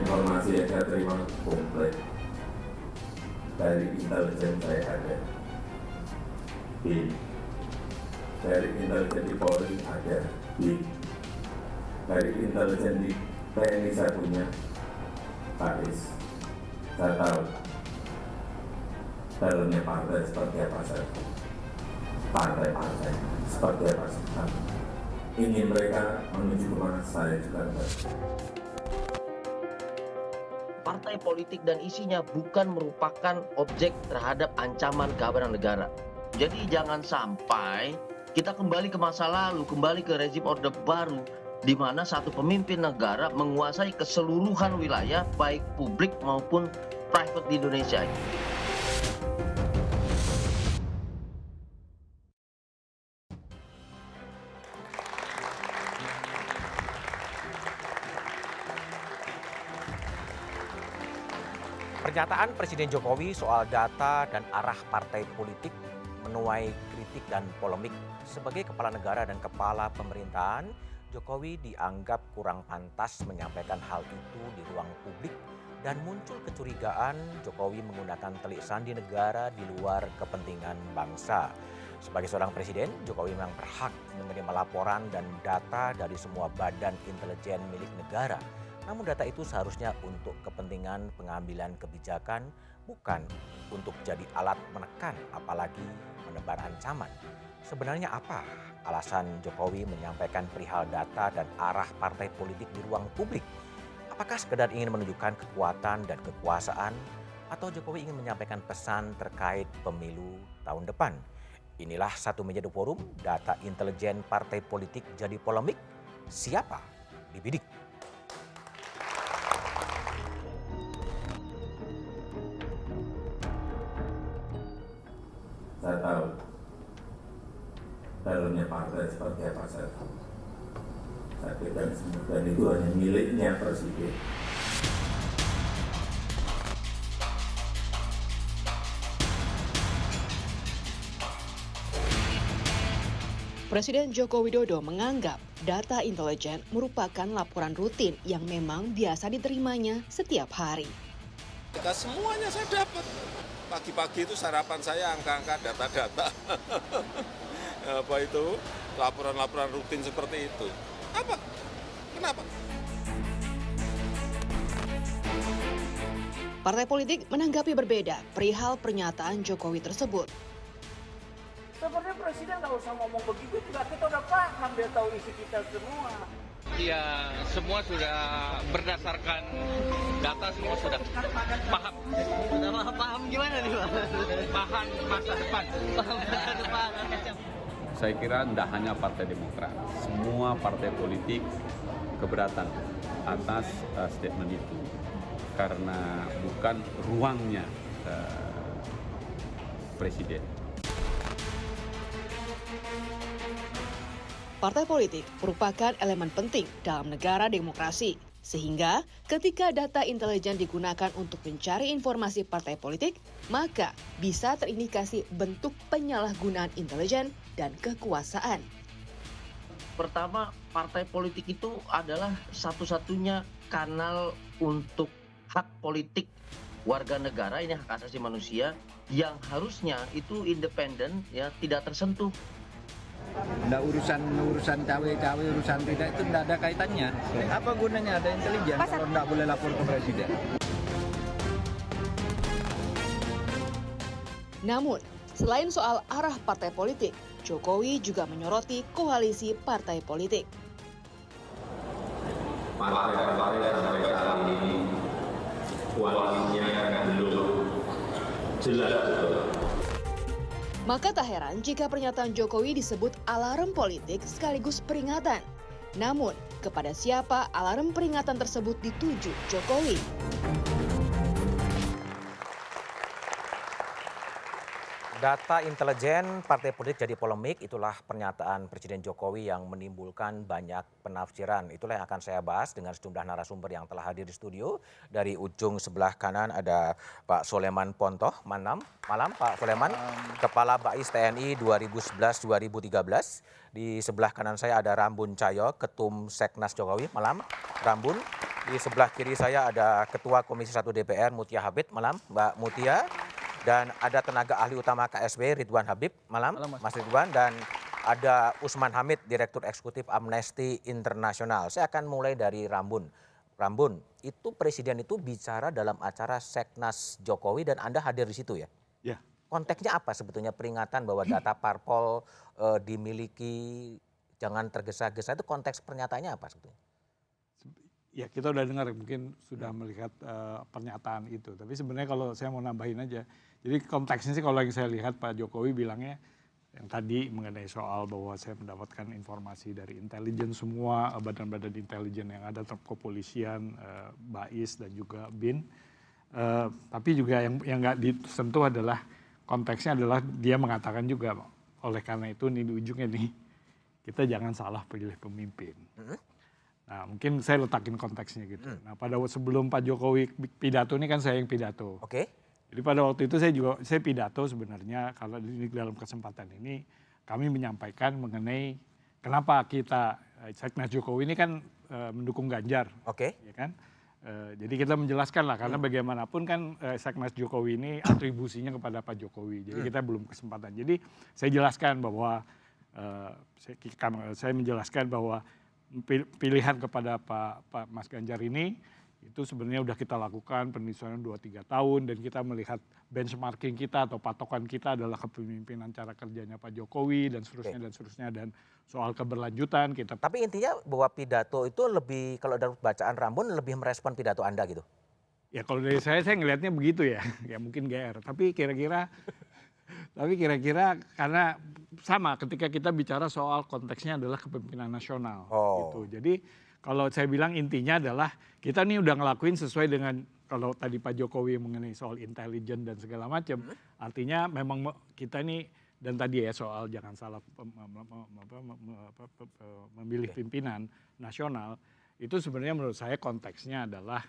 Informasi yang saya terima komplit dari intelijen saya ada, dari intelijen di Polri ada, dari intelijen di TNI saya punya, Pak Is, saya tahu dalamnya partai seperti apa saya, partai-partai seperti apa saya. Ingin mereka menuju kemana saya juga tahu. Partai politik dan isinya bukan merupakan objek terhadap ancaman keamanan negara. Jadi jangan sampai kita kembali ke masa lalu, kembali ke rezim Orde Baru, di mana satu pemimpin negara menguasai keseluruhan wilayah, baik publik maupun private di Indonesia. Pernyataan Presiden Jokowi soal data dan arah partai politik menuai kritik dan polemik. Sebagai kepala negara dan kepala pemerintahan, Jokowi dianggap kurang pantas menyampaikan hal itu di ruang publik dan muncul kecurigaan Jokowi menggunakan telik sandi negara di luar kepentingan bangsa. Sebagai seorang presiden, Jokowi memang berhak menerima laporan dan data dari semua badan intelijen milik negara. Namun data itu seharusnya untuk kepentingan pengambilan kebijakan, bukan untuk jadi alat menekan apalagi menebar ancaman. Sebenarnya apa alasan Jokowi menyampaikan perihal data dan arah partai politik di ruang publik? Apakah sekedar ingin menunjukkan kekuatan dan kekuasaan, atau Jokowi ingin menyampaikan pesan terkait pemilu tahun depan? Inilah Satu Meja The Forum, data intelijen partai politik jadi polemik. Siapa dibidik? Saya tahu dalamnya partai seperti apa saya tahu. Saya pegang semua dan itu hanya miliknya presiden. Presiden Joko Widodo menganggap data intelijen merupakan laporan rutin yang memang biasa diterimanya setiap hari. Kita semuanya saya dapat. Pagi-pagi itu sarapan saya angka-angka data-data. Apa itu? Laporan-laporan rutin seperti itu. Apa? Kenapa? Partai politik menanggapi berbeda perihal pernyataan Jokowi tersebut. Sebenarnya presiden nggak usah ngomong begitu juga, kita udah paham, dia tahu isi kita semua. Ya, semua sudah berdasarkan data, semua sudah paham. Sudah paham gimana nih Pak? Paham masa depan. Paham masa depan. Saya kira tidak hanya Partai Demokrat, semua partai politik keberatan atas statement itu. Karena bukan ruangnya Presiden. Partai politik merupakan elemen penting dalam negara demokrasi. Sehingga ketika data intelijen digunakan untuk mencari informasi partai politik, maka bisa terindikasi bentuk penyalahgunaan intelijen dan kekuasaan. Pertama, partai politik itu adalah satu-satunya kanal untuk hak politik warga negara, ini hak asasi manusia, yang harusnya itu independen, ya, tidak tersentuh. Nggak urusan cawe-cawe, urusan tidak, itu nggak ada kaitannya. Apa gunanya ada intelijen kalau nggak boleh lapor ke presiden? Namun, selain soal arah partai politik, Jokowi juga menyoroti koalisi partai politik. Partai-partai sampai saat ini koalisinya belum jelas betul. Maka tak heran jika pernyataan Jokowi disebut alarm politik sekaligus peringatan. Namun, kepada siapa alarm peringatan tersebut dituju Jokowi? Data intelijen partai politik jadi polemik, itulah pernyataan Presiden Jokowi yang menimbulkan banyak penafsiran. Itulah yang akan saya bahas dengan sejumlah narasumber yang telah hadir di studio. Dari ujung sebelah kanan ada Pak Soleman Pontoh, malam Pak Soleman, Kepala Bais TNI 2011-2013. Di sebelah kanan saya ada Rambun Cahyo, Ketum Seknas Jokowi, malam Rambun. Di sebelah kiri saya ada Ketua Komisi 1 DPR Mutia Habib, malam Mbak Mutia. Dan ada tenaga ahli utama KSB Ridwan Habib, malam Mas Ridwan. Dan ada Usman Hamid, Direktur Eksekutif Amnesty International. Saya akan mulai dari Rambun. Rambun, itu Presiden itu bicara dalam acara Seknas Jokowi dan Anda hadir di situ ya? Ya. Konteksnya apa sebetulnya peringatan bahwa data parpol dimiliki, jangan tergesa-gesa, itu konteks pernyataannya apa sebetulnya? Ya kita udah dengar, mungkin sudah melihat pernyataan itu. Tapi sebenarnya kalau saya mau nambahin aja, jadi konteksnya sih kalau yang saya lihat Pak Jokowi bilangnya yang tadi mengenai soal bahwa saya mendapatkan informasi dari intelijen semua, badan-badan intelijen yang ada, kepolisian, BAIS dan juga BIN. Tapi juga yang nggak disentuh adalah konteksnya adalah dia mengatakan juga oleh karena itu nih di ujungnya nih kita jangan salah pilih pemimpin. Nah mungkin saya letakin konteksnya gitu. Nah pada sebelum Pak Jokowi pidato ini kan saya yang pidato. Oke. Jadi pada waktu itu saya pidato sebenarnya kalau dalam kesempatan ini kami menyampaikan mengenai kenapa kita Seknas Jokowi ini kan mendukung Ganjar. Oke. Ya kan? Jadi kita menjelaskan lah karena bagaimanapun kan Seknas Jokowi ini atribusinya kepada Pak Jokowi. Jadi kita belum kesempatan. Jadi saya jelaskan bahwa saya menjelaskan bahwa pilihan kepada Pak Mas Ganjar ini itu sebenarnya udah kita lakukan penelitian 2-3 tahun dan kita melihat benchmarking kita atau patokan kita adalah kepemimpinan cara kerjanya Pak Jokowi dan seterusnya dan soal keberlanjutan kita. Tapi intinya bahwa pidato itu lebih, kalau dari bacaan Rambun lebih merespon pidato Anda gitu? Ya kalau dari saya ngelihatnya begitu ya, ya mungkin GR. Tapi kira-kira karena sama ketika kita bicara soal konteksnya adalah kepemimpinan nasional. Gitu. Jadi kalau saya bilang intinya adalah kita nih udah ngelakuin sesuai dengan kalau tadi Pak Jokowi mengenai soal intelijen dan segala macam. Artinya memang kita nih dan tadi ya soal jangan salah memilih pimpinan nasional. Itu sebenarnya menurut saya konteksnya adalah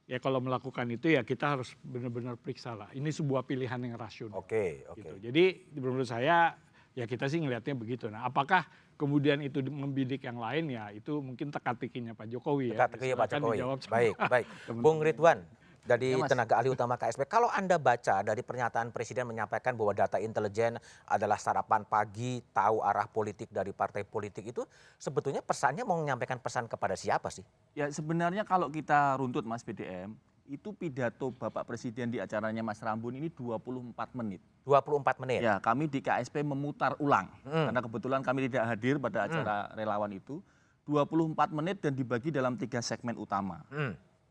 ya kalau melakukan itu ya kita harus benar-benar periksa lah. Ini sebuah pilihan yang rasional. Gitu. Jadi menurut saya ya kita sih ngelihatnya begitu. Nah apakah kemudian itu membidik yang lain ya itu mungkin teka-tekinya Pak Jokowi ya. Teka-tekinya Pak Jokowi. Baik. Bung Ridwan dari tenaga ahli utama KSP. Kalau Anda baca dari pernyataan Presiden menyampaikan bahwa data intelijen adalah sarapan pagi, tahu arah politik dari partai politik itu sebetulnya pesannya mau menyampaikan pesan kepada siapa sih? Ya sebenarnya kalau kita runtut Mas BDM, itu pidato Bapak Presiden di acaranya Mas Rambun ini 24 menit. 24 menit? Ya kami di KSP memutar ulang. Karena kebetulan kami tidak hadir pada acara relawan itu. 24 menit dan dibagi dalam 3 segmen utama.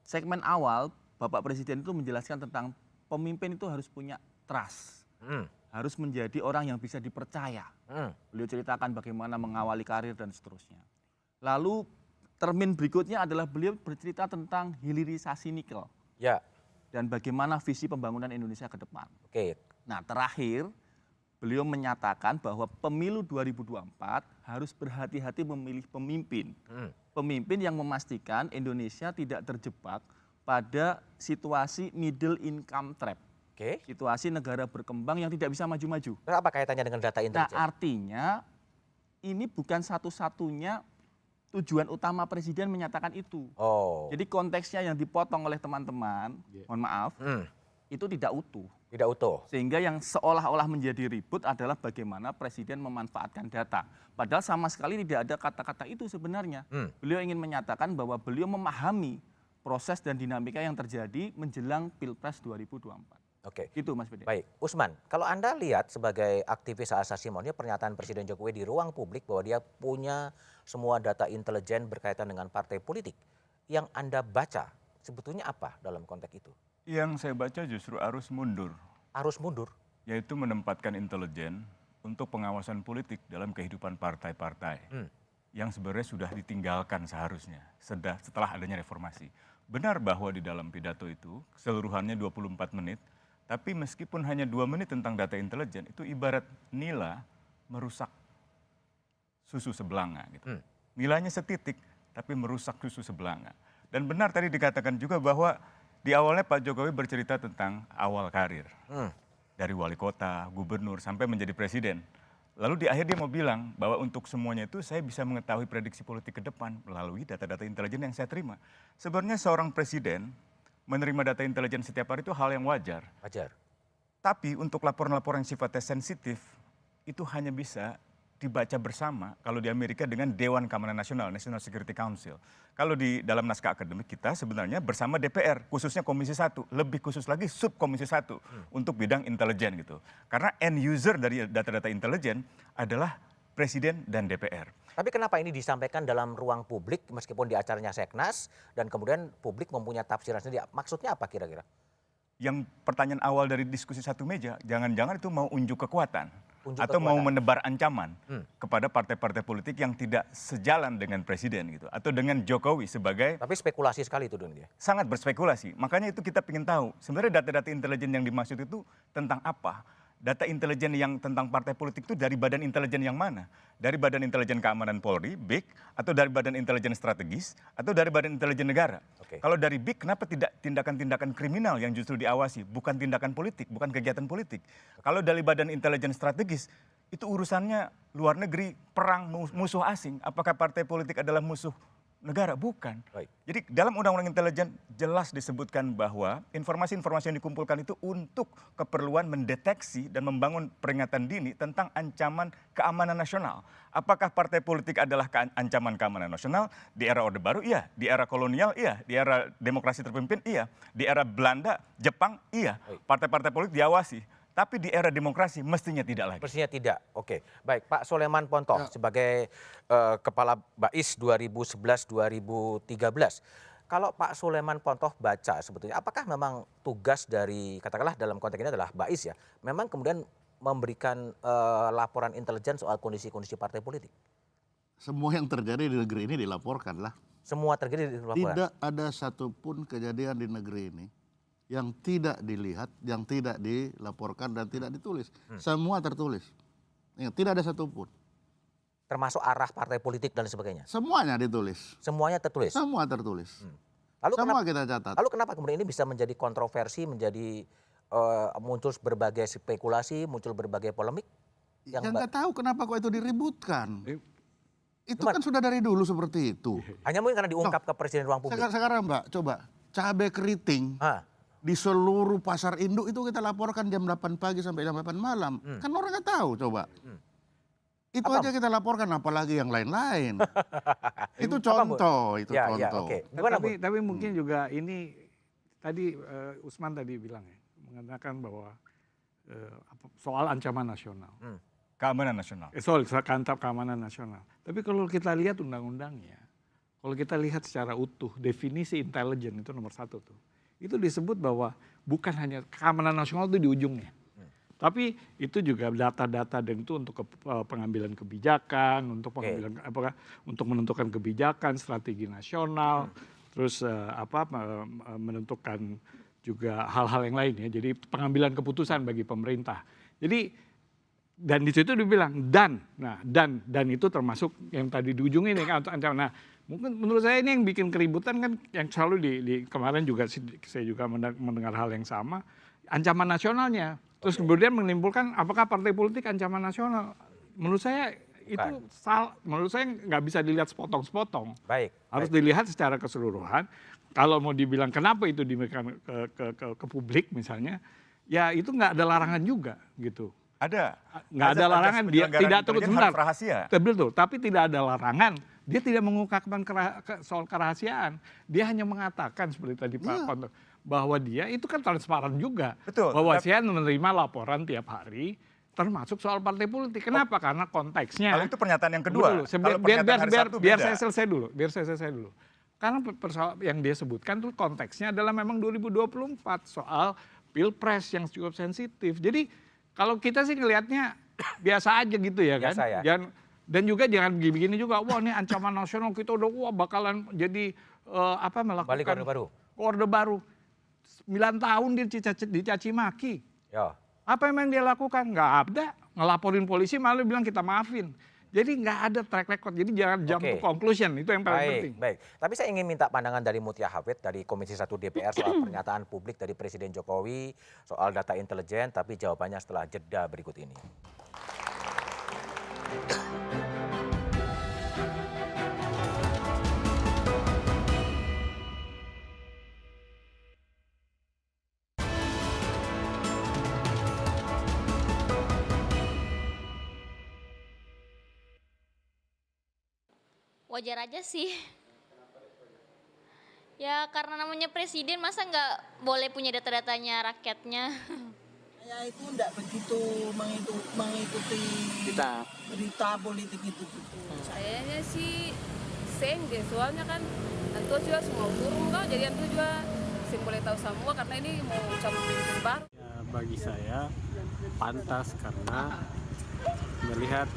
Segmen awal Bapak Presiden itu menjelaskan tentang pemimpin itu harus punya trust. Harus menjadi orang yang bisa dipercaya. Beliau ceritakan bagaimana mengawali karir dan seterusnya. Lalu termin berikutnya adalah beliau bercerita tentang hilirisasi nikel. Ya. Dan bagaimana visi pembangunan Indonesia ke depan. Nah terakhir beliau menyatakan bahwa pemilu 2024 harus berhati-hati memilih pemimpin. Pemimpin yang memastikan Indonesia tidak terjebak pada situasi middle income trap. Situasi negara berkembang yang tidak bisa maju-maju. Apa kaitannya dengan data intelijen? Nah artinya ini bukan satu-satunya tujuan utama Presiden menyatakan itu. Jadi konteksnya yang dipotong oleh teman-teman, mohon maaf, itu tidak utuh. Tidak utuh. Sehingga yang seolah-olah menjadi ribut adalah bagaimana Presiden memanfaatkan data. Padahal sama sekali tidak ada kata-kata itu sebenarnya. Beliau ingin menyatakan bahwa beliau memahami proses dan dinamika yang terjadi menjelang Pilpres 2024. Gitu Mas Bede. Baik, Usman, kalau Anda lihat sebagai aktivis hak asasi manusia pernyataan Presiden Jokowi di ruang publik bahwa dia punya semua data intelijen berkaitan dengan partai politik. Yang Anda baca sebetulnya apa dalam konteks itu? Yang saya baca justru arus mundur. Arus mundur? Yaitu menempatkan intelijen untuk pengawasan politik dalam kehidupan partai-partai. Yang sebenarnya sudah ditinggalkan seharusnya setelah adanya reformasi. Benar bahwa di dalam pidato itu keseluruhannya 24 menit. Tapi meskipun hanya 2 menit tentang data intelijen, itu ibarat nila merusak susu sebelanga. Gitu. Nilainya setitik, tapi merusak susu sebelanga. Dan benar tadi dikatakan juga bahwa di awalnya Pak Jokowi bercerita tentang awal karir. Dari wali kota, gubernur, sampai menjadi presiden. Lalu di akhir dia mau bilang bahwa untuk semuanya itu saya bisa mengetahui prediksi politik ke depan melalui data-data intelijen yang saya terima. Sebenarnya seorang presiden menerima data intelijen setiap hari itu hal yang wajar. Wajar. Tapi untuk laporan-laporan yang sifatnya sensitif itu hanya bisa dibaca bersama kalau di Amerika dengan Dewan Keamanan Nasional, National Security Council. Kalau di dalam naskah akademik kita sebenarnya bersama DPR, khususnya Komisi 1, lebih khusus lagi Subkomisi 1 untuk bidang intelijen gitu. Karena end user dari data-data intelijen adalah Presiden dan DPR. Tapi kenapa ini disampaikan dalam ruang publik meskipun di acaranya Seknas dan kemudian publik mempunyai tafsiran sendiri? Maksudnya apa kira-kira? Yang pertanyaan awal dari diskusi satu meja, jangan-jangan itu mau unjuk kekuatan. Atau Kekuatan. mau menebar ancaman kepada partai-partai politik yang tidak sejalan dengan presiden gitu, atau dengan Jokowi sebagai. Tapi spekulasi sekali itu Don dia. Sangat berspekulasi. Makanya itu kita ingin tahu sebenarnya data-data intelijen yang dimaksud itu tentang apa. Data intelijen yang tentang partai politik itu dari badan intelijen yang mana? Dari Badan Intelijen Keamanan Polri, BIK, atau dari Badan Intelijen Strategis, atau dari Badan Intelijen Negara. Kalau dari BIK, kenapa tidak tindakan-tindakan kriminal yang justru diawasi, bukan tindakan politik, bukan kegiatan politik? Kalau dari Badan Intelijen Strategis, itu urusannya luar negeri, perang, musuh asing. Apakah partai politik adalah musuh negara? Bukan. Jadi dalam Undang-Undang Intelijen jelas disebutkan bahwa informasi-informasi yang dikumpulkan itu untuk keperluan mendeteksi dan membangun peringatan dini tentang ancaman keamanan nasional. Apakah partai politik adalah ancaman keamanan nasional? Di era Orde Baru iya, di era kolonial iya, di era demokrasi terpimpin iya, di era Belanda, Jepang iya. Partai-partai politik diawasi. Tapi di era demokrasi mestinya tidak lagi. Mestinya tidak. Oke. Baik, Pak Soleman Pontoh sebagai Kepala BAIS 2011-2013. Kalau Pak Soleman Pontoh baca sebetulnya, apakah memang tugas dari, katakanlah dalam konteks ini adalah BAIS ya, memang kemudian memberikan laporan intelijen soal kondisi-kondisi partai politik? Semua yang terjadi di negeri ini dilaporkan lah. Semua terjadi dilaporkan? Tidak ada satupun kejadian di negeri ini yang tidak dilihat, yang tidak dilaporkan dan tidak ditulis. Semua tertulis. Tidak ada satupun. Termasuk arah partai politik dan sebagainya? Semuanya ditulis. Semuanya tertulis? Semua tertulis. Lalu semua kenapa, kita catat. Lalu kenapa kemudian ini bisa menjadi kontroversi, menjadi muncul berbagai spekulasi, muncul berbagai polemik? Yang nggak tahu kenapa kok itu diributkan. Itu kan sudah dari dulu seperti itu. Hanya mungkin karena diungkap ke presiden ruang publik. Sekarang Mbak, coba cabai keriting. Di seluruh pasar induk itu kita laporkan jam 8 pagi sampai jam 8 malam. Kan orang nggak tahu coba. Itu aja kita laporkan, apalagi yang lain-lain. Itu contoh, itu contoh. Tapi mungkin juga ini tadi Usman tadi bilang ya, mengatakan bahwa soal ancaman nasional. Keamanan nasional. Soal keamanan nasional. Tapi kalau kita lihat undang-undangnya, kalau kita lihat secara utuh, definisi intelijen itu nomor 1 tuh. Itu disebut bahwa bukan hanya keamanan nasional itu di ujungnya. Tapi itu juga data-data dan itu untuk pengambilan kebijakan, untuk pengambilan untuk menentukan kebijakan, strategi nasional, terus menentukan juga hal-hal yang lain ya. Jadi pengambilan keputusan bagi pemerintah. Jadi dan di situ dibilang dan itu termasuk yang tadi di ujung ini kan ancaman. Nah, mungkin menurut saya ini yang bikin keributan kan yang selalu di kemarin juga saya juga mendengar hal yang sama, ancaman nasionalnya. Terus kemudian menimbulkan apakah partai politik ancaman nasional? Menurut saya itu menurut saya nggak bisa dilihat sepotong-sepotong. Harus dilihat secara keseluruhan. Kalau mau dibilang kenapa itu diberikan ke publik misalnya, ya itu nggak ada larangan juga gitu. Ada. Nggak ada larangan, dia tidak terus sebentar. Betul, tapi tidak ada larangan. Dia tidak mengungkapkan soal kerahasiaan. Dia hanya mengatakan seperti tadi Pak Pontoh, bahwa dia itu kan transparan juga. Betul. Bahwa saya menerima laporan tiap hari, termasuk soal partai politik. Kenapa? Karena konteksnya. Kalau itu pernyataan yang kedua. Biar saya selesai dulu. Karena yang dia sebutkan tuh konteksnya adalah memang 2024 soal pilpres yang cukup sensitif. Jadi kalau kita sih ngelihatnya biasa aja gitu ya kan. Ya. Dan juga jangan begini juga, wah ini ancaman nasional kita udah bakalan jadi melakukan Orde Baru. 9 tahun dicaci maki. Apa yang dia lakukan? Nggak ada. Ngelaporin polisi malah bilang kita maafin. Jadi nggak ada track record. Jadi jangan jump to conclusion. Itu yang paling penting. Baik. Tapi saya ingin minta pandangan dari Mutia Hafid dari Komisi 1 DPR soal pernyataan publik dari Presiden Jokowi soal data intelijen. Tapi jawabannya setelah jeda berikut ini. Wajar aja sih. Ya karena namanya presiden, masa nggak boleh punya data-datanya rakyatnya. Saya itu enggak begitu mengikuti berita politik itu. Sayanya sih deh, soalnya kan Anto juga semua turun kok, jadi Anto juga sih boleh tahu semua karena ini mau cabut pemimpin baru. Ya, bagi saya pantas karena melihat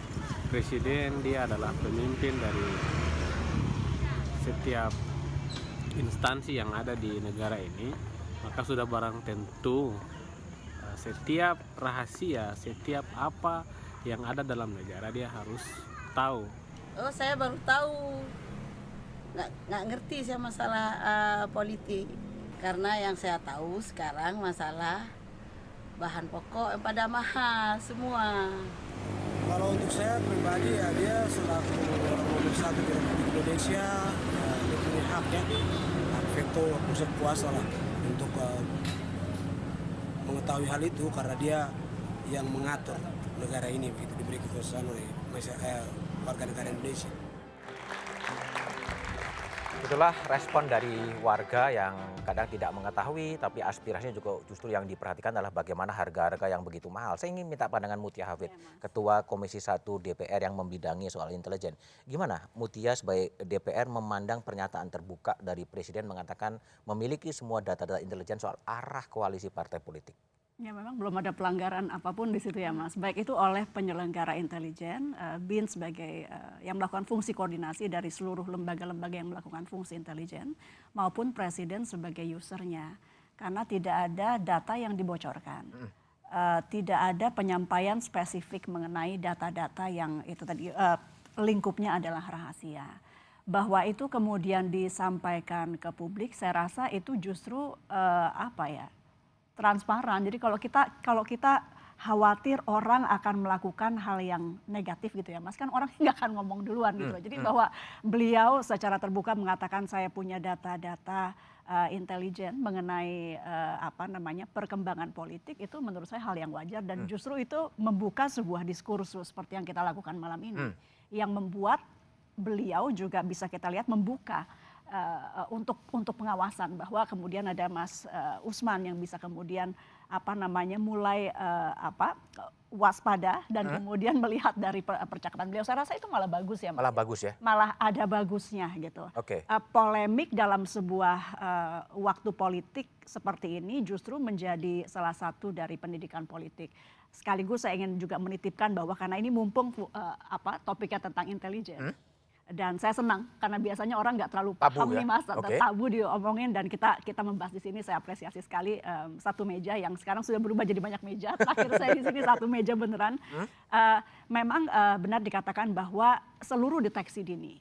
presiden dia adalah pemimpin dari setiap instansi yang ada di negara ini, maka sudah barang tentu setiap rahasia, setiap apa yang ada dalam negara dia harus tahu. Oh, saya baru tahu. Nggak ngerti saya masalah politik. Karena yang saya tahu sekarang masalah bahan pokok yang pada mahal semua. Kalau untuk saya pribadi ya, dia selaku orang nomor satu di Republik Indonesia, dia punya hak ya, hak veto, pusat kuasa lah untuk mengetahui hal itu karena dia yang mengatur negara ini begitu, diberi kekuasaan oleh warga negara Indonesia. Itulah respon dari warga yang kadang tidak mengetahui, tapi aspirasinya juga justru yang diperhatikan adalah bagaimana harga-harga yang begitu mahal. Saya ingin minta pandangan Mutia Hafid, Ketua Komisi 1 DPR yang membidangi soal intelijen. Gimana Mutia sebagai DPR memandang pernyataan terbuka dari Presiden mengatakan memiliki semua data-data intelijen soal arah koalisi partai politik? Ya memang belum ada pelanggaran apapun di situ ya Mas. Baik itu oleh penyelenggara intelijen, BIN sebagai yang melakukan fungsi koordinasi dari seluruh lembaga-lembaga yang melakukan fungsi intelijen, maupun Presiden sebagai usernya. Karena tidak ada data yang dibocorkan. Tidak ada penyampaian spesifik mengenai data-data yang itu tadi lingkupnya adalah rahasia. Bahwa itu kemudian disampaikan ke publik, saya rasa itu justru transparan. Jadi kalau kita khawatir orang akan melakukan hal yang negatif gitu ya Mas, kan orang nggak akan ngomong duluan gitu. Jadi bahwa beliau secara terbuka mengatakan saya punya data-data intelijen mengenai perkembangan politik, itu menurut saya hal yang wajar dan justru itu membuka sebuah diskursus seperti yang kita lakukan malam ini, yang membuat beliau juga bisa kita lihat membuka untuk pengawasan, bahwa kemudian ada Mas Usman yang bisa kemudian mulai waspada dan kemudian melihat dari percakapan beliau. Saya rasa itu malah bagus ya Mas. Malah bagus ya? Malah ada bagusnya gitu. Polemik dalam sebuah waktu politik seperti ini justru menjadi salah satu dari pendidikan politik. Sekaligus saya ingin juga menitipkan bahwa karena ini mumpung topiknya tentang intelijen. Dan saya senang karena biasanya orang nggak terlalu paham nih Mas, tabu diomongin, dan kita membahas di sini. Saya apresiasi sekali satu meja yang sekarang sudah berubah jadi banyak meja. Terakhir saya di sini satu meja beneran. Memang benar dikatakan bahwa seluruh deteksi dini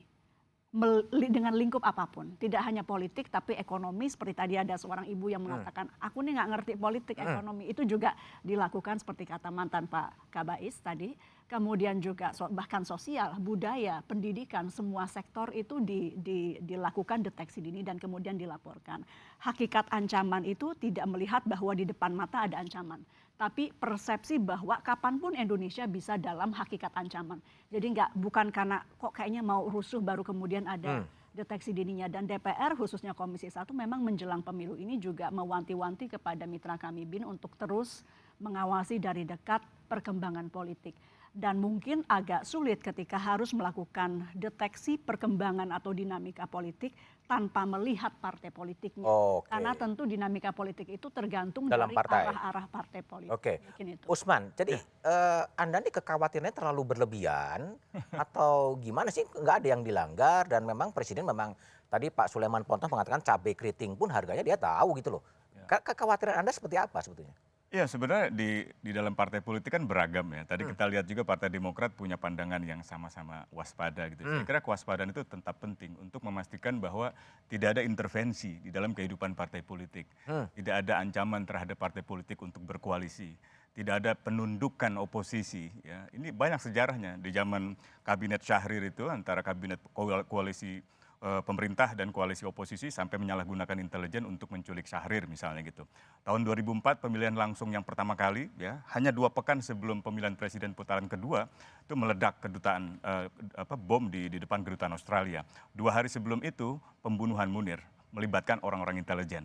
dengan lingkup apapun, tidak hanya politik tapi ekonomi, seperti tadi ada seorang ibu yang mengatakan aku nih nggak ngerti politik, ekonomi, itu juga dilakukan seperti kata mantan Pak Kabais tadi. Kemudian juga bahkan sosial, budaya, pendidikan, semua sektor itu dilakukan deteksi dini dan kemudian dilaporkan. Hakikat ancaman itu tidak melihat bahwa di depan mata ada ancaman, tapi persepsi bahwa kapanpun Indonesia bisa dalam hakikat ancaman. Jadi bukan karena kok kayaknya mau rusuh baru kemudian ada deteksi dininya. Dan DPR khususnya Komisi 1 memang menjelang pemilu ini juga mewanti-wanti kepada mitra kami BIN untuk terus mengawasi dari dekat perkembangan politik. Dan mungkin agak sulit ketika harus melakukan deteksi perkembangan atau dinamika politik tanpa melihat partai politiknya. Karena tentu dinamika politik itu tergantung dalam dari partai. arah-arah partai politik. Usman, jadi Anda nih kekhawatirannya terlalu berlebihan atau gimana sih? Nggak ada yang dilanggar dan memang Presiden memang tadi Pak Sulaiman Pontoh mengatakan cabai keriting pun harganya dia tahu gitu loh. Kekhawatiran Anda seperti apa sebetulnya? Ya sebenarnya di dalam partai politik kan beragam ya. Tadi kita lihat juga Partai Demokrat punya pandangan yang sama-sama waspada gitu. Saya kira kewaspadaan itu tetap penting untuk memastikan bahwa tidak ada intervensi di dalam kehidupan partai politik. Tidak ada ancaman terhadap partai politik untuk berkoalisi. tidak ada penundukan oposisi. Ya. Ini banyak sejarahnya di zaman kabinet Syahrir itu antara kabinet koalisi pemerintah dan koalisi oposisi sampai menyalahgunakan intelijen untuk menculik Syahrir misalnya gitu. Tahun 2004 pemilihan langsung yang pertama kali, ya hanya 2 pekan sebelum pemilihan presiden putaran kedua itu meledak kedutaan bom di depan kedutaan Australia. 2 hari sebelum itu pembunuhan Munir melibatkan orang-orang intelijen.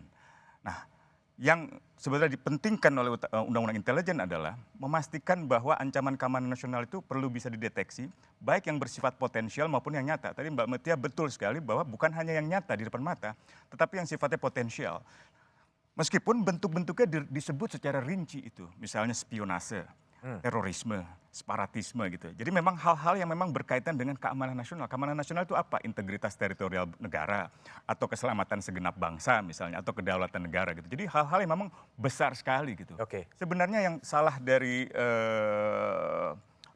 Nah, yang sebenarnya dipentingkan oleh Undang-Undang Intelijen adalah memastikan bahwa ancaman keamanan nasional itu perlu bisa dideteksi, baik yang bersifat potensial maupun yang nyata. Tadi Mbak Metia betul sekali bahwa bukan hanya yang nyata di depan mata, tetapi yang sifatnya potensial. Meskipun bentuk-bentuknya disebut secara rinci itu, misalnya spionase, terorisme, separatisme gitu. Jadi memang hal-hal yang memang berkaitan dengan keamanan nasional. Keamanan nasional itu apa? Integritas teritorial negara atau keselamatan segenap bangsa misalnya atau kedaulatan negara gitu. Jadi hal-hal yang memang besar sekali gitu. Sebenarnya yang salah dari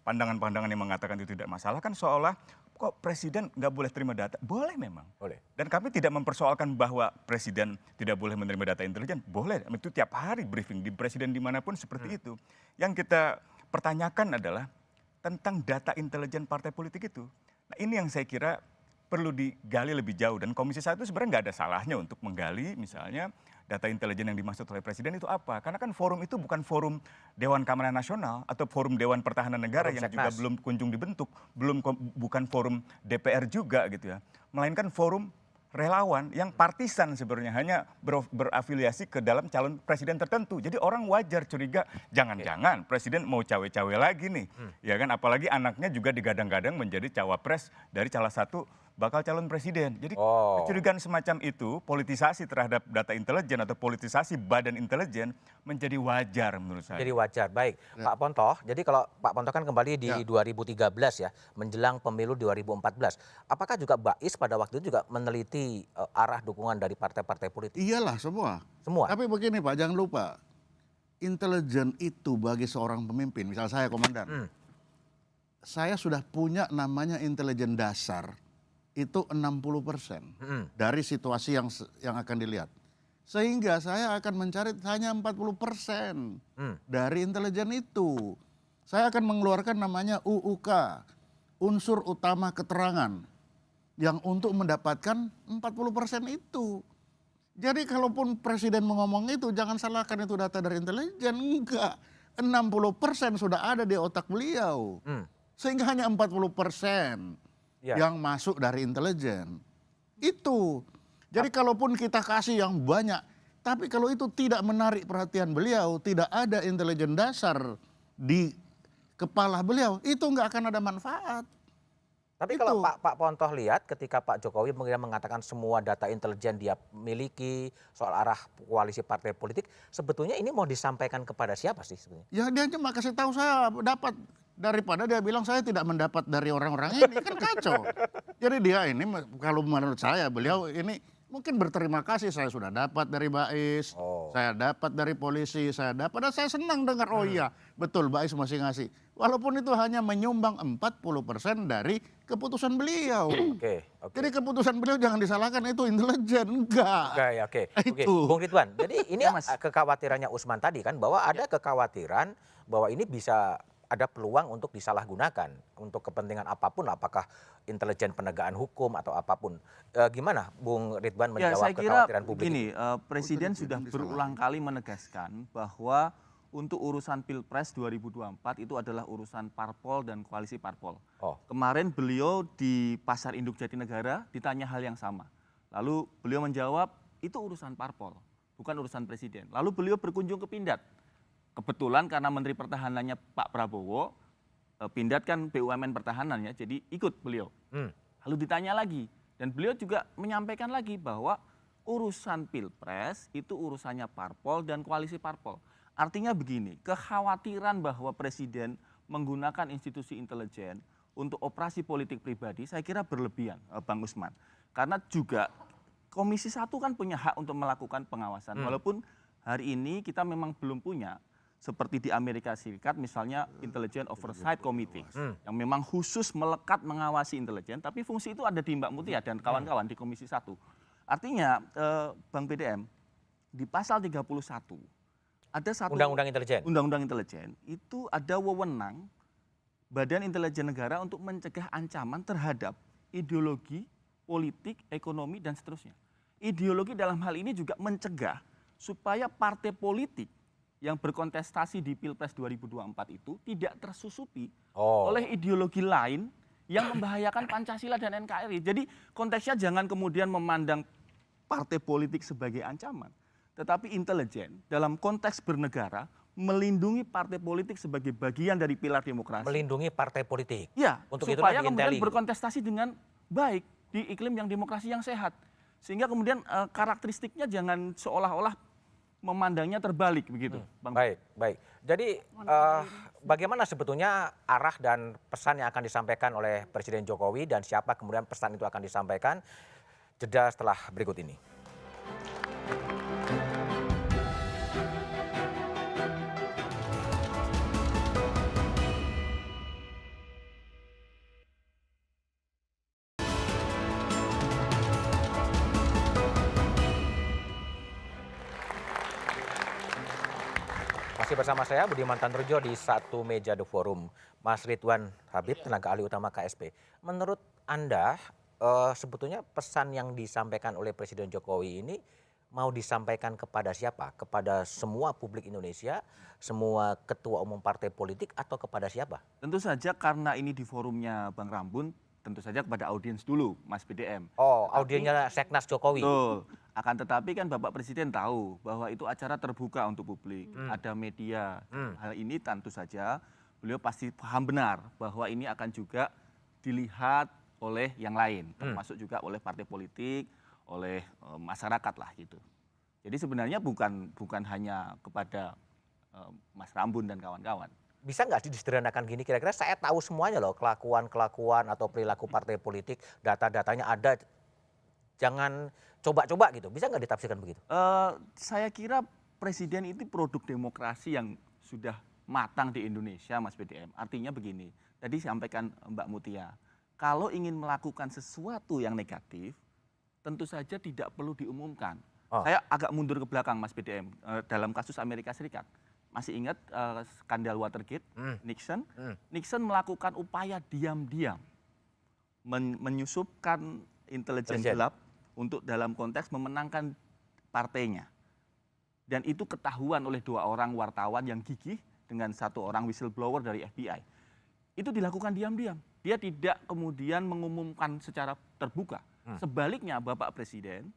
pandangan-pandangan yang mengatakan itu tidak masalah kan seolah kok presiden nggak boleh terima data? Boleh memang. Boleh. Dan kami tidak mempersoalkan bahwa presiden tidak boleh menerima data intelijen. Boleh. Itu tiap hari briefing di presiden dimanapun seperti itu. Yang kita pertanyakan adalah tentang data intelijen partai politik itu. Nah ini yang saya kira perlu digali lebih jauh. Dan Komisi 1 sebenarnya nggak ada salahnya untuk menggali misalnya data intelijen yang dimaksud oleh presiden itu apa. Karena kan forum itu bukan forum Dewan Keamanan Nasional atau forum Dewan Pertahanan Negara yang juga belum kunjung dibentuk. Bukan forum DPR juga gitu ya. Melainkan forum relawan yang partisan sebenarnya hanya berafiliasi ke dalam calon presiden tertentu. Jadi orang wajar curiga jangan-jangan presiden mau cawe-cawe lagi nih. Ya kan apalagi anaknya juga digadang-gadang menjadi cawapres dari salah satu bakal calon presiden. Jadi kecurigaan semacam itu, politisasi terhadap data intelijen atau politisasi badan intelijen menjadi wajar menurut saya. Jadi wajar, baik. Pak Ponto, jadi kalau Pak Ponto kan kembali di 2013 ya, menjelang pemilu 2014. Apakah juga Bais pada waktu itu juga meneliti arah dukungan dari partai-partai politik? Iyalah semua. Semua? Tapi begini Pak, jangan lupa. Intelijen itu bagi seorang pemimpin, misal saya komandan. Saya sudah punya namanya intelijen dasar. Itu 60% dari situasi yang akan dilihat. Sehingga saya akan mencari hanya 40% dari intelijen itu. Saya akan mengeluarkan namanya UUK, unsur utama keterangan, yang untuk mendapatkan 40% itu. Jadi kalaupun presiden mengomong itu, jangan salahkan itu data dari intelijen. Enggak, 60% sudah ada di otak beliau. Sehingga hanya 40%. Yang masuk dari intelijen. Itu. Jadi kalaupun kita kasih yang banyak, tapi kalau itu tidak menarik perhatian beliau, tidak ada intelijen dasar di kepala beliau, itu nggak akan ada manfaat. Tapi kalau Pak Ponto lihat ketika Pak Jokowi mengatakan semua data intelijen dia miliki soal arah koalisi partai politik, sebetulnya ini mau disampaikan kepada siapa sih sebenarnya? Ya dia cuma kasih tahu saya dapat. Daripada dia bilang saya tidak mendapat dari orang-orang ini, kan kacau. Jadi dia ini kalau menurut saya beliau ini mungkin berterima kasih saya sudah dapat dari Bais, saya dapat dari polisi, saya dapat. Dan saya senang dengar oh iya betul Bais masih ngasih. Walaupun itu hanya menyumbang 40% dari keputusan beliau. Jadi keputusan beliau jangan disalahkan itu intelijen, enggak. Bung Ridwan, jadi ini kekhawatirannya Usman tadi kan bahwa ada kekhawatiran bahwa ini bisa ada peluang untuk disalahgunakan untuk kepentingan apapun, apakah intelijen penegakan hukum atau apapun. Gimana Bung Ridwan menjawab kekhawatiran publik? Begini, Presiden sudah berulang kali menegaskan bahwa untuk urusan Pilpres 2024 itu adalah urusan parpol dan koalisi parpol. Kemarin beliau di Pasar Induk Jatinegara ditanya hal yang sama. Lalu beliau menjawab itu urusan parpol, bukan urusan presiden. Lalu beliau berkunjung ke Pindad. Kebetulan karena Menteri Pertahanannya Pak Prabowo, Pindad kan BUMN pertahanannya, jadi ikut beliau. Lalu ditanya lagi, dan beliau juga menyampaikan lagi bahwa urusan Pilpres itu urusannya parpol dan koalisi parpol. Artinya begini, kekhawatiran bahwa Presiden menggunakan institusi intelijen untuk operasi politik pribadi, saya kira berlebihan, Bang Usman. Karena juga Komisi 1 kan punya hak untuk melakukan pengawasan, walaupun hari ini kita memang belum punya. Seperti di Amerika Serikat misalnya Intelligence Oversight Committee yang memang khusus melekat mengawasi intelijen, tapi fungsi itu ada di Mbak Mutia dan kawan-kawan di Komisi 1. Artinya Bang BDM di pasal 31 Ada satu Undang-undang intelijen. Undang-undang intelijen itu ada wewenang Badan Intelijen Negara untuk mencegah ancaman terhadap ideologi, politik, ekonomi dan seterusnya. Ideologi dalam hal ini juga mencegah supaya partai politik yang berkontestasi di Pilpres 2024 itu tidak tersusupi oleh ideologi lain yang membahayakan Pancasila dan NKRI. Jadi konteksnya jangan kemudian memandang partai politik sebagai ancaman, tetapi intelijen dalam konteks bernegara melindungi partai politik sebagai bagian dari pilar demokrasi. Melindungi partai politik. Ya, Untuk supaya itulah kemudian diinteli. berkontestasi dengan baik di iklim yang demokrasi yang sehat. Sehingga kemudian karakteristiknya jangan seolah-olah memandangnya terbalik begitu, Bang. Baik. Jadi bagaimana sebetulnya arah dan pesan yang akan disampaikan oleh Presiden Jokowi dan siapa kemudian pesan itu akan disampaikan? Jeda setelah berikut ini. Masih bersama saya Budiman Tanrujo di Satu Meja The Forum. Mas Ridwan Habib, tenaga ahli utama KSP. Menurut Anda sebetulnya pesan yang disampaikan oleh Presiden Jokowi ini mau disampaikan kepada siapa? Kepada semua publik Indonesia, semua ketua umum partai politik atau kepada siapa? Tentu saja karena ini di forumnya Bang Rambun, tentu saja kepada audiens dulu, Mas BDM. Audiensnya Seknas Jokowi. Betul. Akan tetapi kan Bapak Presiden tahu bahwa itu acara terbuka untuk publik, ada media. Hal ini tentu saja beliau pasti paham benar bahwa ini akan juga dilihat oleh yang lain, termasuk juga oleh partai politik, oleh masyarakat lah gitu. Jadi sebenarnya bukan hanya kepada Mas Rambun dan kawan-kawan. Bisa nggak sih disederhanakan gini, kira-kira saya tahu semuanya loh, kelakuan atau perilaku partai politik, data-datanya ada, jangan coba-coba gitu, bisa nggak ditafsirkan begitu? Saya kira Presiden itu produk demokrasi yang sudah matang di Indonesia, Mas BDM. Artinya begini, tadi sampaikan Mbak Mutia, kalau ingin melakukan sesuatu yang negatif, tentu saja tidak perlu diumumkan. Saya agak mundur ke belakang, Mas BDM, dalam kasus Amerika Serikat. Masih ingat skandal Watergate, Nixon? Nixon melakukan upaya diam-diam menyusupkan intelijen gelap untuk dalam konteks memenangkan partainya. Dan itu ketahuan oleh 2 orang wartawan yang gigih dengan 1 orang whistleblower dari FBI. Itu dilakukan diam-diam. Dia tidak kemudian mengumumkan secara terbuka. Sebaliknya Bapak Presiden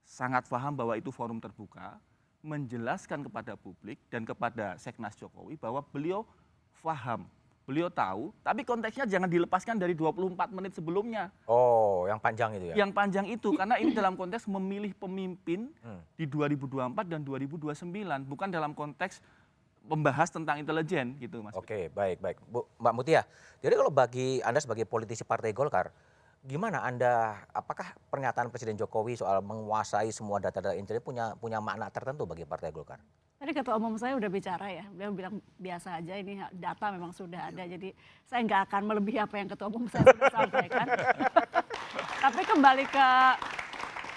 sangat paham bahwa itu forum terbuka, menjelaskan kepada publik dan kepada Seknas Jokowi bahwa beliau paham, beliau tahu, tapi konteksnya jangan dilepaskan dari 24 menit sebelumnya. Yang panjang itu ya? Yang panjang itu, karena ini dalam konteks memilih pemimpin di 2024 dan 2029, bukan dalam konteks membahas tentang intelijen gitu, Mas. Oke, baik. Bu, Mbak Mutia, jadi kalau bagi Anda sebagai politisi Partai Golkar, gimana Anda, apakah pernyataan Presiden Jokowi soal menguasai semua data-data intelijen punya makna tertentu bagi Partai Golkar? Tadi ketua umum saya udah bicara ya, beliau bilang biasa aja, ini data memang sudah ada, jadi saya nggak akan melebihi apa yang ketua umum saya sudah sampaikan. Tapi kembali ke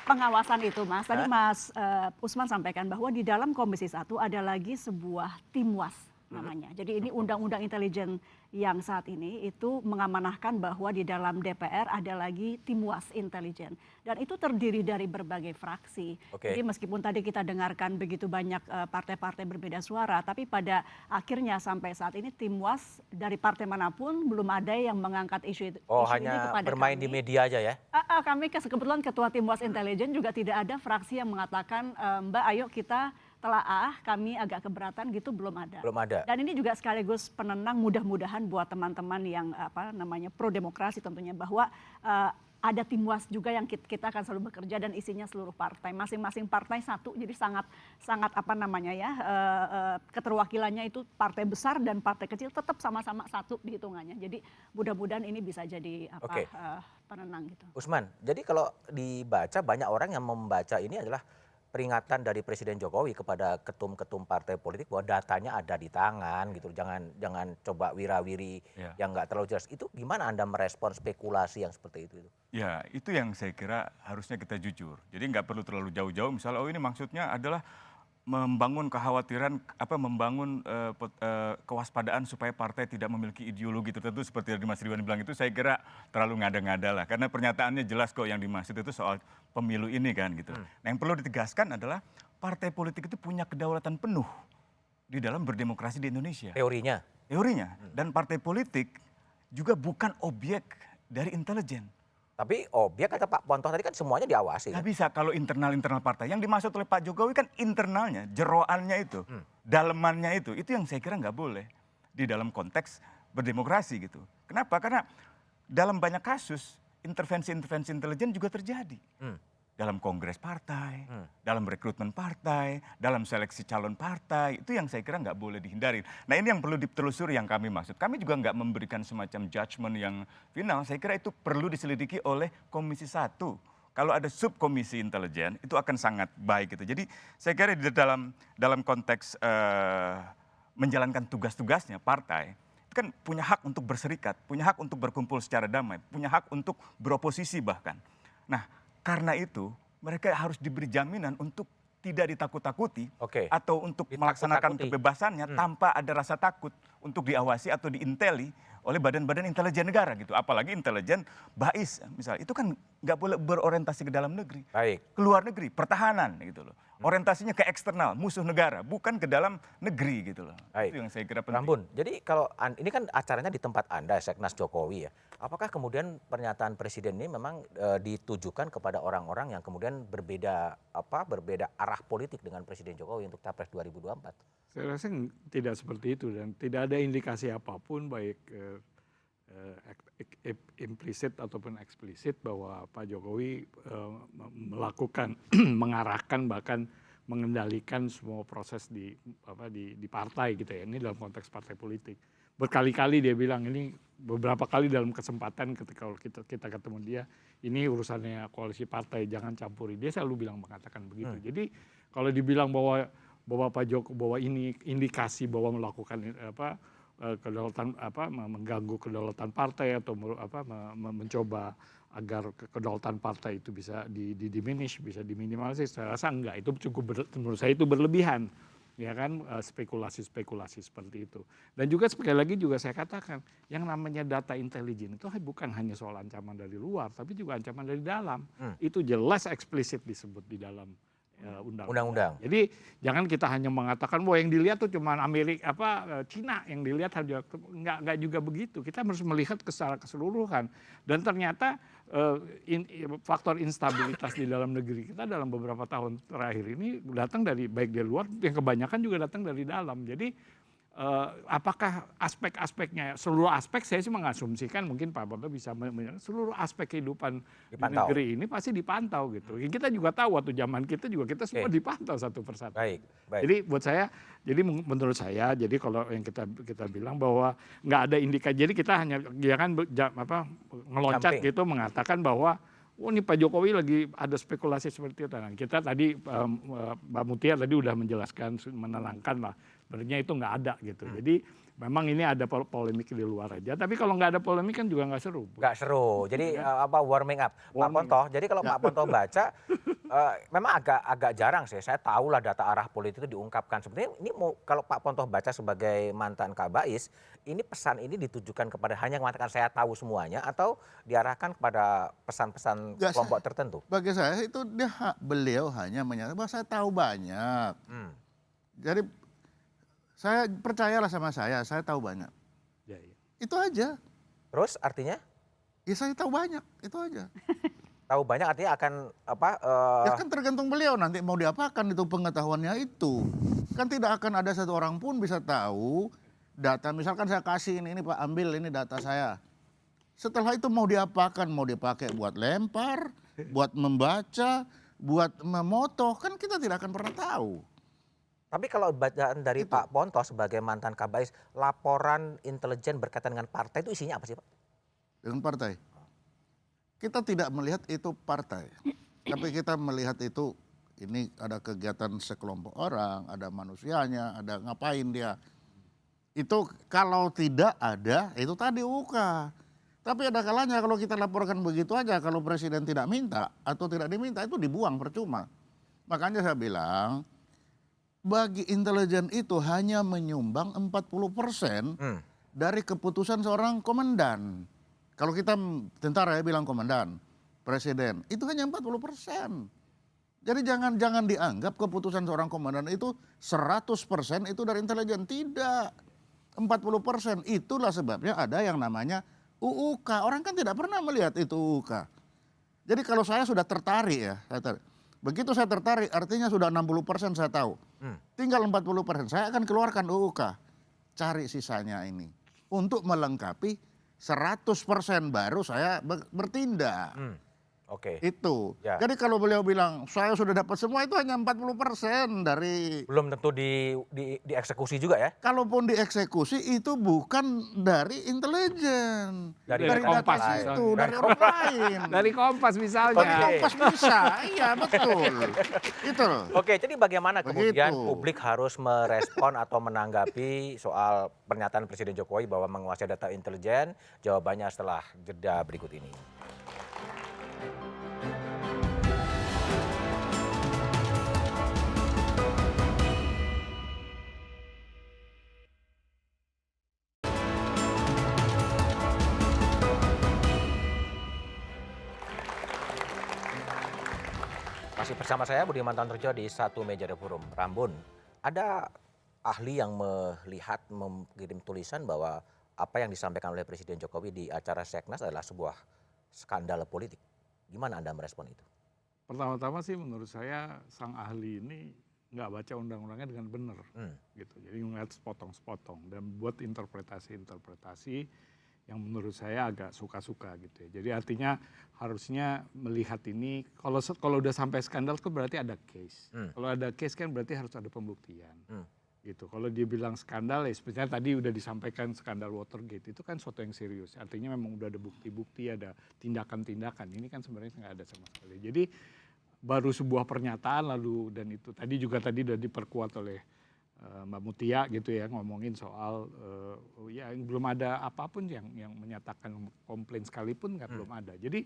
pengawasan itu, Mas. Tadi Mas Usman sampaikan bahwa di dalam Komisi 1 ada lagi sebuah Timwas namanya. Jadi ini undang-undang intelijen yang saat ini itu mengamanahkan bahwa di dalam DPR ada lagi Timwas intelijen. Dan itu terdiri dari berbagai fraksi. Jadi meskipun tadi kita dengarkan begitu banyak partai-partai berbeda suara, tapi pada akhirnya sampai saat ini Timwas dari partai manapun belum ada yang mengangkat isu ini hanya kepada bermain kami. Di media aja ya? Kami kebetulan ketua Timwas intelijen juga tidak ada fraksi yang mengatakan Mbak ayo kita telaah, kami agak keberatan gitu, belum ada. Belum ada. Dan ini juga sekaligus penenang mudah-mudahan buat teman-teman yang pro demokrasi tentunya, bahwa ada Timwas juga yang kita akan selalu bekerja dan isinya seluruh partai, masing-masing partai satu, jadi sangat keterwakilannya itu partai besar dan partai kecil tetap sama-sama satu dihitungannya. Jadi mudah-mudahan ini bisa jadi penenang gitu. Usman, jadi kalau dibaca, banyak orang yang membaca ini adalah peringatan dari Presiden Jokowi kepada ketum-ketum partai politik bahwa datanya ada di tangan gitu, jangan coba wira-wiri yang nggak terlalu jelas. Itu gimana Anda merespon spekulasi yang seperti itu? Ya, itu yang saya kira harusnya kita jujur. Jadi nggak perlu terlalu jauh-jauh, misalnya ini maksudnya adalah membangun kekhawatiran, membangun kewaspadaan supaya partai tidak memiliki ideologi tertentu seperti yang Mas Ridwan bilang itu, saya kira terlalu ngada-ngada lah. Karena pernyataannya jelas kok yang dimaksud itu soal pemilu ini kan gitu. Nah, yang perlu ditegaskan adalah partai politik itu punya kedaulatan penuh di dalam berdemokrasi di Indonesia. Teorinya. Dan partai politik juga bukan objek dari intelijen. Tapi objek kata Pak Pontoh tadi kan semuanya diawasi. Nggak bisa kalau internal partai. Yang dimaksud oleh Pak Jokowi kan internalnya, jeroannya itu, dalemannya itu yang saya kira nggak boleh di dalam konteks berdemokrasi gitu. Kenapa? Karena dalam banyak kasus intervensi-intervensi intelijen juga terjadi. Dalam kongres partai, dalam rekrutmen partai, dalam seleksi calon partai, itu yang saya kira nggak boleh dihindari. Nah, ini yang perlu ditelusuri yang kami maksud. Kami juga nggak memberikan semacam judgement yang final, saya kira itu perlu diselidiki oleh Komisi 1. Kalau ada subkomisi intelijen, itu akan sangat baik gitu. Jadi saya kira di dalam konteks menjalankan tugas-tugasnya partai, itu kan punya hak untuk berserikat, punya hak untuk berkumpul secara damai, punya hak untuk beroposisi bahkan. Nah, karena itu mereka harus diberi jaminan untuk tidak ditakut-takuti atau untuk melaksanakan kebebasannya tanpa ada rasa takut untuk diawasi atau diinteli oleh badan-badan intelijen negara gitu. Apalagi intelijen BAIS misalnya, itu kan nggak boleh berorientasi ke dalam negeri, ke luar negeri, pertahanan gitu loh. Orientasinya ke eksternal, musuh negara, bukan ke dalam negeri gitu loh. Itu yang saya kira penting. Rambun, jadi kalau ini kan acaranya di tempat Anda, Seknas Jokowi ya. Apakah kemudian pernyataan Presiden ini memang ditujukan kepada orang-orang yang kemudian berbeda arah politik dengan Presiden Jokowi untuk Capres 2024? Saya rasa tidak seperti itu dan tidak ada indikasi apapun baik implisit ataupun eksplisit bahwa Pak Jokowi melakukan, mengarahkan bahkan mengendalikan semua proses di partai gitu ya. Ini dalam konteks partai politik. Berkali-kali dia bilang ini, beberapa kali dalam kesempatan ketika kita ketemu dia, ini urusannya koalisi partai, jangan campuri. Dia selalu mengatakan begitu. Jadi kalau dibilang bahwa Pak Jokowi bahwa ini indikasi bahwa melakukan kedaulatan mengganggu kedaulatan partai atau mencoba agar kedaulatan partai itu bisa diminish, bisa diminimalisir, saya rasa enggak. Itu cukup menurut saya itu berlebihan, ya kan, spekulasi-spekulasi seperti itu. Dan juga sekali lagi juga saya katakan yang namanya data intelijen itu bukan hanya soal ancaman dari luar, tapi juga ancaman dari dalam. Itu jelas eksplisit disebut di dalam undang-undang. Jadi jangan kita hanya mengatakan bahwa yang dilihat tuh cuma Amerika Cina yang dilihat, enggak juga begitu. Kita harus melihat secara keseluruhan. Dan ternyata faktor instabilitas di dalam negeri kita dalam beberapa tahun terakhir ini datang dari baik dari luar, yang kebanyakan juga datang dari dalam. Jadi apakah aspek-aspeknya, seluruh aspek saya sih mengasumsikan mungkin Pak Ponto bisa seluruh aspek kehidupan di negeri ini pasti dipantau gitu. Kita juga tahu waktu zaman kita juga kita semua dipantau satu persatu. Baik. Jadi buat saya, jadi menurut saya, jadi kalau yang kita bilang bahwa nggak ada indikasi, jadi kita hanya ngeloncat gitu mengatakan bahwa ini Pak Jokowi lagi ada spekulasi seperti itu. Nah, kita tadi Mbak Mutia tadi udah menjelaskan, menenangkan lah. Sebenarnya itu nggak ada gitu. Jadi memang ini ada polemik di luar aja. Tapi kalau nggak ada polemik kan juga nggak seru. Nggak seru. Jadi warming up. Pak Ponto. Jadi kalau Pak Ponto baca, memang agak jarang sih. Saya tahu lah data arah politik itu diungkapkan. Sebenarnya ini kalau Pak Ponto baca sebagai mantan Kabais, ini pesan ini ditujukan kepada hanya mengatakan saya tahu semuanya atau diarahkan kepada pesan-pesan kelompok tertentu? Bagi saya itu beliau hanya menyatakan bahwa saya tahu banyak. Jadi saya percayalah sama saya tahu banyak. Ya. Itu aja. Terus artinya? Ya saya tahu banyak, itu aja. Tahu banyak artinya akan Ya kan tergantung beliau nanti mau diapakan itu pengetahuannya itu. Kan tidak akan ada satu orang pun bisa tahu data, misalkan saya kasih ini Pak, ambil ini data saya. Setelah itu mau diapakan, mau dipakai buat lempar, buat membaca, buat memoto, kan kita tidak akan pernah tahu. Tapi kalau bacaan dari Pak Ponto sebagai mantan Kabais, laporan intelijen berkaitan dengan partai itu isinya apa sih Pak? Dengan partai? Kita tidak melihat itu partai, tapi kita melihat itu ini ada kegiatan sekelompok orang, ada manusianya, ada ngapain dia. Itu kalau tidak ada, itu tadi Tapi ada kalanya kalau kita laporkan begitu aja, kalau presiden tidak minta atau tidak diminta, itu dibuang percuma. Makanya saya bilang, bagi intelijen itu hanya menyumbang 40% dari keputusan seorang komandan. Kalau kita tentara ya bilang komandan, presiden, itu hanya 40%. Jadi jangan dianggap keputusan seorang komandan itu 100% itu dari intelijen. Tidak. 40%. Itulah sebabnya ada yang namanya UUK. Orang kan tidak pernah melihat itu UUK. Jadi kalau saya sudah tertarik ya, begitu saya tertarik artinya sudah 60% saya tahu. Tinggal 40%. Saya akan keluarkan UUK. Cari sisanya ini. Untuk melengkapi 100% baru saya bertindak. Oke. Itu. Ya. Jadi kalau beliau bilang saya sudah dapat semua itu hanya 40% dari. Belum tentu dieksekusi juga ya? Kalaupun dieksekusi itu bukan dari intelijen. Dari Kompas data misalnya. itu, dari orang lain. Dari Kompas misalnya. Dari Kompas bisa, iya betul. Itu. Oke, jadi bagaimana kemudian Begitu. publik harus merespon atau menanggapi soal pernyataan Presiden Jokowi bahwa menguasai data intelijen? Jawabannya setelah jeda berikut ini. Masih bersama saya Budiman Tantojo di Satu Meja The Forum. Rambun, ada ahli yang melihat mengirim tulisan bahwa apa yang disampaikan oleh Presiden Jokowi di acara Seknas adalah sebuah skandal politik. Gimana Anda merespon itu? Pertama-tama sih menurut saya sang ahli ini nggak baca undang-undangnya dengan benar, gitu. Jadi ngeliat sepotong-sepotong dan buat interpretasi-interpretasi yang menurut saya agak suka-suka gitu ya. Jadi artinya harusnya melihat ini kalau udah sampai skandal kan berarti ada case. Kalau ada case kan berarti harus ada pembuktian. Gitu. Kalau dia bilang skandal ya sebenarnya tadi udah disampaikan skandal Watergate itu kan suatu yang serius. Artinya memang udah ada bukti-bukti, ada tindakan-tindakan. Ini kan sebenarnya nggak ada sama sekali. Jadi baru sebuah pernyataan lalu dan itu tadi udah diperkuat oleh Mbak Mutia gitu ya ngomongin soal ya belum ada apapun yang menyatakan komplain sekalipun kan belum ada. Jadi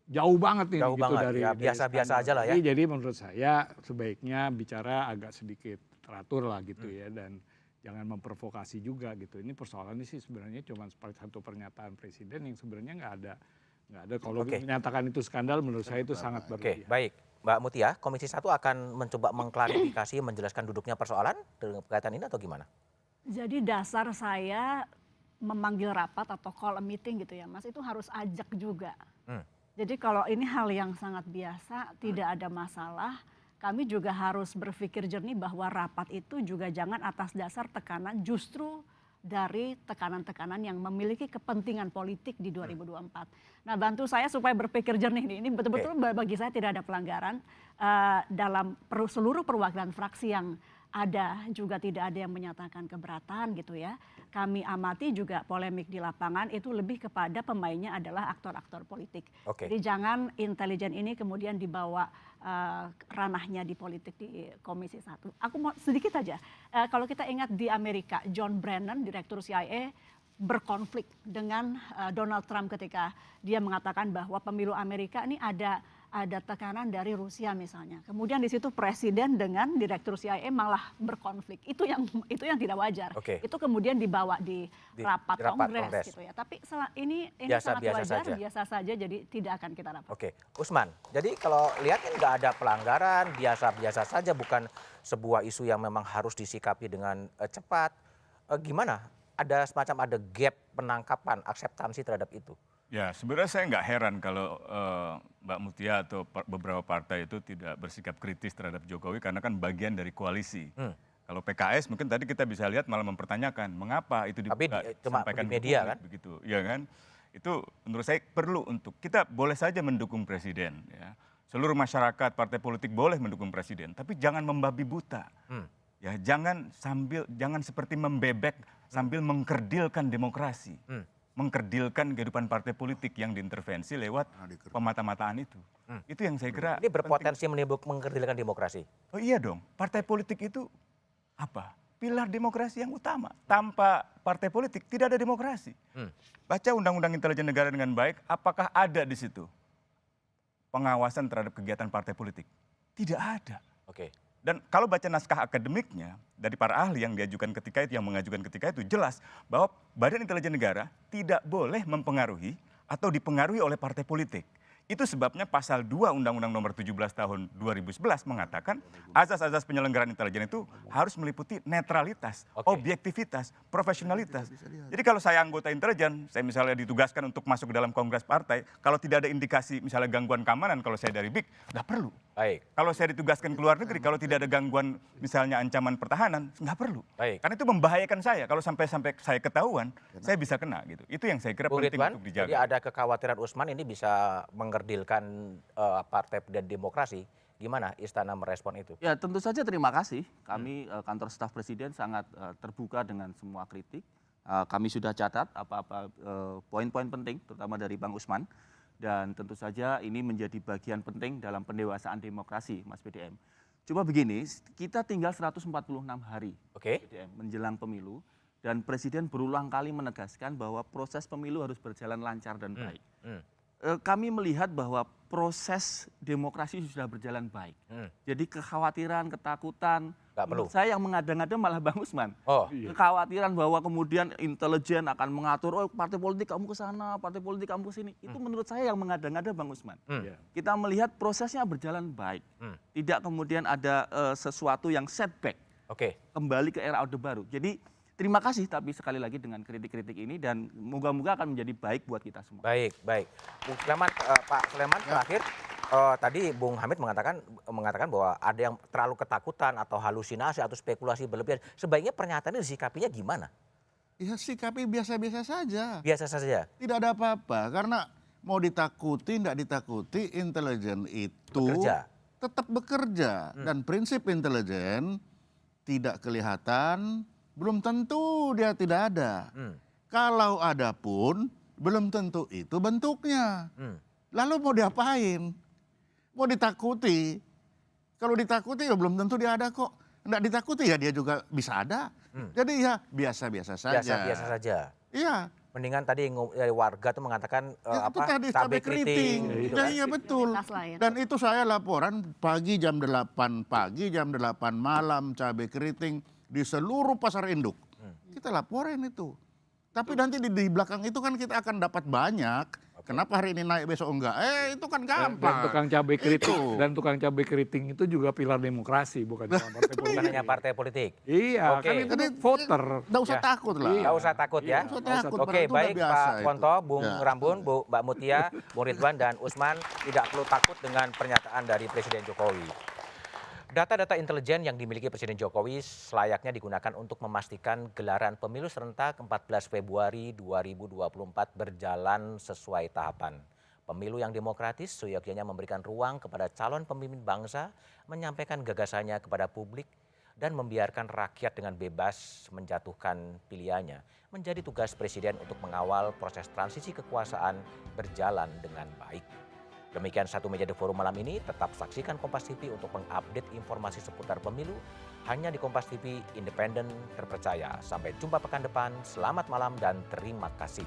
jauh banget nih gitu dari ya, biasa-biasa aja lah ya. Jadi menurut saya sebaiknya bicara agak sedikit teratur lah gitu ya dan jangan memprovokasi juga gitu. Ini persoalannya sih sebenarnya cuma satu pernyataan presiden yang sebenarnya nggak ada. Kalau menyatakan itu skandal menurut saya itu sangat berlebihan. Oke, baik. Mbak Mutia, Komisi 1 akan mencoba mengklarifikasi, menjelaskan duduknya persoalan berkaitan ini atau gimana? Jadi dasar saya memanggil rapat atau call a meeting gitu ya Mas, itu harus ajak juga. Jadi kalau ini hal yang sangat biasa, tidak ada masalah, kami juga harus berpikir jernih bahwa rapat itu juga jangan atas dasar tekanan justru dari tekanan-tekanan yang memiliki kepentingan politik di 2024. Nah, bantu saya supaya berpikir jernih nih. Ini betul-betul bagi saya tidak ada pelanggaran dalam seluruh perwakilan fraksi yang ada juga tidak ada yang menyatakan keberatan gitu ya. Kami amati juga polemik di lapangan itu lebih kepada pemainnya adalah aktor-aktor politik. Jadi jangan intelijen ini kemudian dibawa ranahnya di politik di Komisi 1. Aku mau sedikit aja, kalau kita ingat di Amerika, John Brennan, direktur CIA, berkonflik dengan Donald Trump ketika dia mengatakan bahwa pemilu Amerika ini ada tekanan dari Rusia misalnya. Kemudian di situ presiden dengan direktur CIA malah berkonflik. Itu yang tidak wajar. Itu kemudian dibawa di rapat Kongres gitu ya. Tapi ini sangat wajar, biasa saja, jadi tidak akan kita rapat. Oke, Usman. Jadi kalau lihat kan nggak ada pelanggaran, biasa-biasa saja, bukan sebuah isu yang memang harus disikapi dengan cepat. Gimana? Ada gap penangkapan, akseptansi terhadap itu? Ya, sebenarnya saya nggak heran kalau Mbak Mutia atau beberapa partai itu tidak bersikap kritis terhadap Jokowi karena kan bagian dari koalisi. Kalau PKS mungkin tadi kita bisa lihat malah mempertanyakan mengapa itu disampaikan di media kan? Begitu, ya kan? Itu menurut saya perlu untuk kita boleh saja mendukung presiden. Ya. Seluruh masyarakat, partai politik boleh mendukung presiden, tapi jangan membabi buta. Ya, jangan seperti membebek sambil mengkerdilkan demokrasi. Mengkerdilkan kehidupan partai politik yang diintervensi lewat pemata-mataan itu. Itu yang saya kira ini berpotensi mengkerdilkan demokrasi. Oh iya dong, partai politik itu apa? Pilar demokrasi yang utama. Tanpa partai politik tidak ada demokrasi. Baca Undang-Undang Intelijen Negara dengan baik, apakah ada di situ pengawasan terhadap kegiatan partai politik? Tidak ada. Dan kalau baca naskah akademiknya dari para ahli yang diajukan ketika itu, yang mengajukan ketika itu, jelas bahwa Badan Intelijen Negara tidak boleh mempengaruhi atau dipengaruhi oleh partai politik. Itu sebabnya pasal 2 Undang-Undang Nomor 17 Tahun 2011 mengatakan azas-azas penyelenggaraan intelijen itu harus meliputi netralitas, objektivitas, profesionalitas. Jadi kalau saya anggota intelijen, saya misalnya ditugaskan untuk masuk ke dalam kongres partai, kalau tidak ada indikasi misalnya gangguan keamanan, kalau saya dari BIK, nggak perlu. Baik. Kalau saya ditugaskan ke luar negeri, kalau tidak ada gangguan misalnya ancaman pertahanan, nggak perlu. Baik. Karena itu membahayakan saya. Kalau sampai saya ketahuan, saya bisa kena gitu. Itu yang saya kira Bung penting Ridwan, untuk dijaga. jadi ada kekhawatiran Usman ini bisa mengerdilkan Partai dan Demokrasi. Gimana Istana merespon itu? Ya tentu saja terima kasih. Kami kantor staf presiden sangat terbuka dengan semua kritik. Kami sudah catat apa-apa poin-poin penting, terutama dari Bang Usman. Dan tentu saja ini menjadi bagian penting dalam pendewasaan demokrasi, Mas BDM. Coba begini, kita tinggal 146 hari BDM, menjelang pemilu. Dan Presiden berulang kali menegaskan bahwa proses pemilu harus berjalan lancar dan baik. Kami melihat bahwa proses demokrasi sudah berjalan baik. Jadi kekhawatiran, ketakutan, menurut saya yang mengada-ngada malah Bang Usman. Kekhawatiran bahwa kemudian intelijen akan mengatur, oh partai politik kamu ke sana, partai politik kamu ke sini. Itu menurut saya yang mengada-ngada Bang Usman. Kita melihat prosesnya berjalan baik. Tidak kemudian ada sesuatu yang setback. Kembali ke era Orde Baru. Jadi terima kasih tapi sekali lagi dengan kritik-kritik ini dan moga-moga akan menjadi baik buat kita semua. Baik, baik. Bung Sleman, Pak Sleman terakhir, tadi Bung Hamid mengatakan bahwa ada yang terlalu ketakutan atau halusinasi atau spekulasi berlebihan. Sebaiknya pernyataan ini disikapinya gimana? Ya sikapi biasa-biasa saja. Biasa saja? Tidak ada apa-apa karena mau ditakuti, tidak ditakuti, intelijen itu tetap bekerja. Dan prinsip intelijen tidak kelihatan, belum tentu dia tidak ada. Kalau ada pun, belum tentu itu bentuknya. Lalu mau diapain? Mau ditakuti? Kalau ditakuti ya belum tentu dia ada kok. Nggak ditakuti ya dia juga bisa ada. Jadi ya biasa-biasa saja. Biasa-biasa saja? Iya. Mendingan tadi warga tuh mengatakan cabai keriting. Gitu kan? Iya betul. Dan itu saya laporan pagi jam 8 pagi, jam 8 malam cabai keriting di seluruh pasar induk. Kita laporin itu. Tapi nanti di belakang itu kan kita akan dapat banyak. Kenapa hari ini naik besok enggak? Itu kan gampang. Dan tukang cabai keriting dan tukang cabai keriting itu juga pilar demokrasi, bukan cuma partai politik. Bukan hanya partai politik. Iya, kan itu voter. Nggak usah takut lah. Nggak usah takut ya. Oke, baik Pak Ponto, Bung Rambun, Mbak Mutia, Bung Ridwan dan Usman tidak perlu takut dengan pernyataan dari Presiden Jokowi. Data-data intelijen yang dimiliki Presiden Jokowi selayaknya digunakan untuk memastikan gelaran pemilu serentak 14 Februari 2024 berjalan sesuai tahapan. Pemilu yang demokratis seyogyanya memberikan ruang kepada calon pemimpin bangsa menyampaikan gagasannya kepada publik dan membiarkan rakyat dengan bebas menjatuhkan pilihannya. Menjadi tugas Presiden untuk mengawal proses transisi kekuasaan berjalan dengan baik. Demikian Satu Meja The Forum malam ini. Tetap saksikan Kompas TV untuk mengupdate informasi seputar pemilu hanya di Kompas TV, independen, terpercaya. Sampai jumpa pekan depan. Selamat malam dan terima kasih.